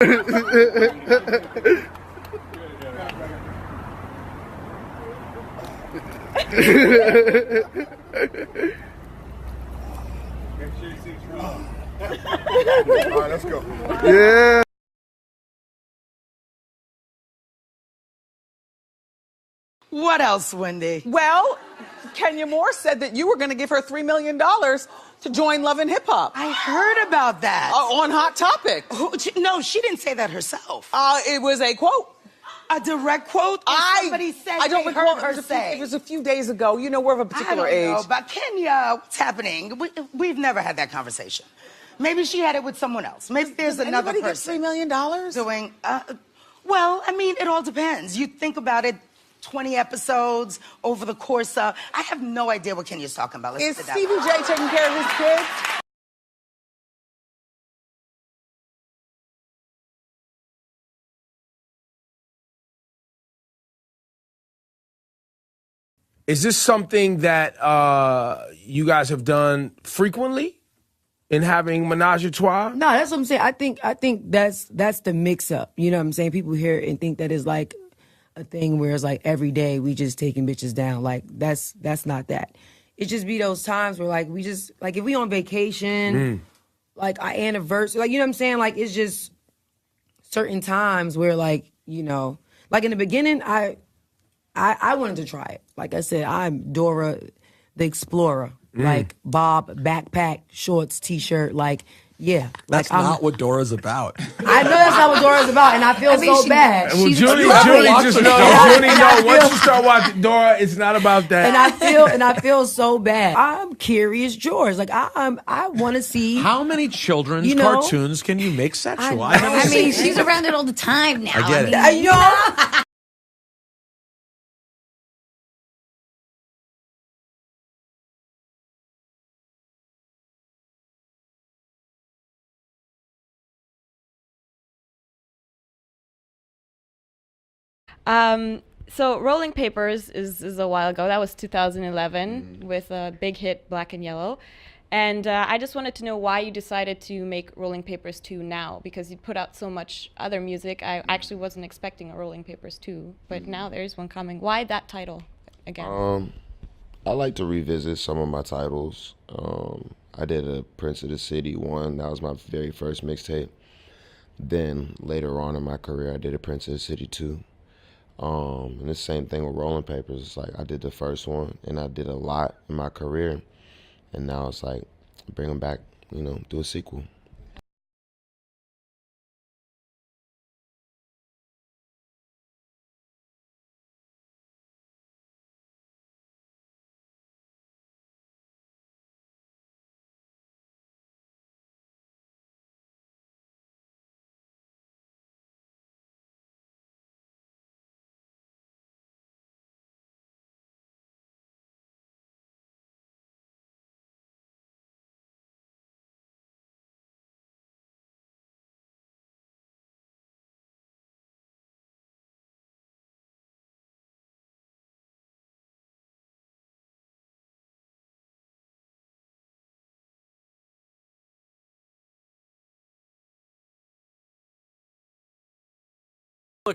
All right, let's go. Yeah. What else, Wendy? Well, Kenya Moore said that you were going to give her $3 million to join Love and Hip Hop. I heard about that. On Hot Topic. No, she didn't say that herself. It was a quote. A direct quote? Somebody said I don't they recall heard her say. It was a few days ago. You know, we're of a particular I don't age. know, but Kenya, what's happening? We've never had that conversation. Maybe she had it with someone else. Maybe there's another Anybody person. get $3 million? Doing, well, I mean, it all depends. You think about it, 20 episodes over the course of, I have no idea what Kenya's talking about. Is sit down. Stevie J taking care of his kids? Is this something that you guys have done frequently in having menage a trois? No, that's what I'm saying. I think that's the mix up. You know what I'm saying? People hear it and think that is like a thing where it's like every day we just taking bitches down. Like that's not that. It just be those times where like we just like if we on vacation, like our anniversary, like you know what I'm saying? Like it's just certain times where like, you know, like in the beginning I wanted to try it. Like I said, I'm Dora the Explorer. Like Bob, backpack, shorts, t-shirt, like, yeah. That's like, not what Dora's about. I know that's not what Dora's about, and I feel so bad. Well, She's Junie lovely. just know. Junie know. Once you start watching Dora, it's not about that. And I feel so bad. I'm Curious George. Like I want to see How many children's cartoons can you make sexual? I mean, she's around it all the time now. I get it. I know. So Rolling Papers is a while ago. That was 2011 with a big hit, Black and Yellow. And I just wanted to know why you decided to make Rolling Papers 2 now, because you put out so much other music. I actually wasn't expecting a Rolling Papers 2, but now there's one coming. Why that title again? I like to revisit some of my titles. I did a Prince of the City one. That was my very first mixtape. Then later on in my career, I did a Prince of the City 2. And the same thing with Rolling Papers. It's like I did the first one, and I did a lot in my career, and now it's like bring them back, you know, do a sequel.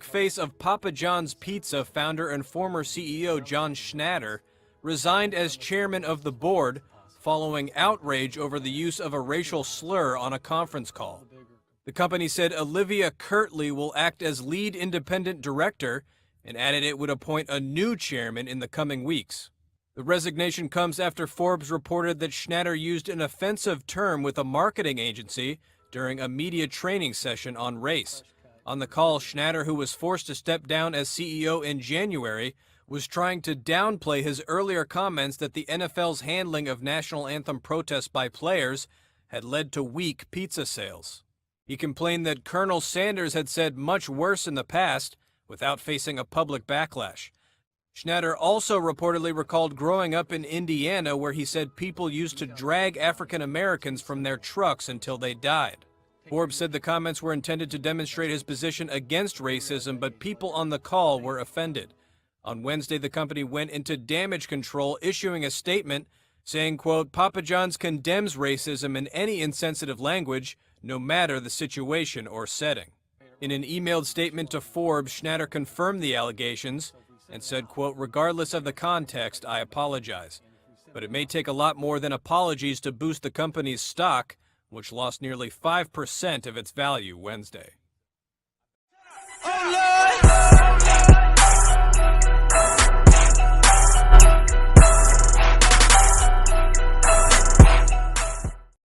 Face of Papa John's Pizza founder and former CEO John Schnatter resigned as chairman of the board following outrage over the use of a racial slur on a conference call. The company said Olivia Kirtley will act as lead independent director and added it would appoint a new chairman in the coming weeks. The resignation comes after Forbes reported that Schnatter used an offensive term with a marketing agency during a media training session on race. On the call, Schnatter, who was forced to step down as CEO in January, was trying to downplay his earlier comments that the NFL's handling of national anthem protests by players had led to weak pizza sales. He complained that Colonel Sanders had said much worse in the past without facing a public backlash. Schnatter also reportedly recalled growing up in Indiana, where he said people used to drag African Americans from their trucks until they died. Forbes said the comments were intended to demonstrate his position against racism, but people on the call were offended. On Wednesday, the company went into damage control, issuing a statement saying, quote, Papa John's condemns racism in any insensitive language, no matter the situation or setting. In an emailed statement to Forbes, Schnatter confirmed the allegations and said, quote, "Regardless of the context, I apologize. But it may take a lot more than apologies to boost the company's stock, which lost nearly 5% of its value Wednesday."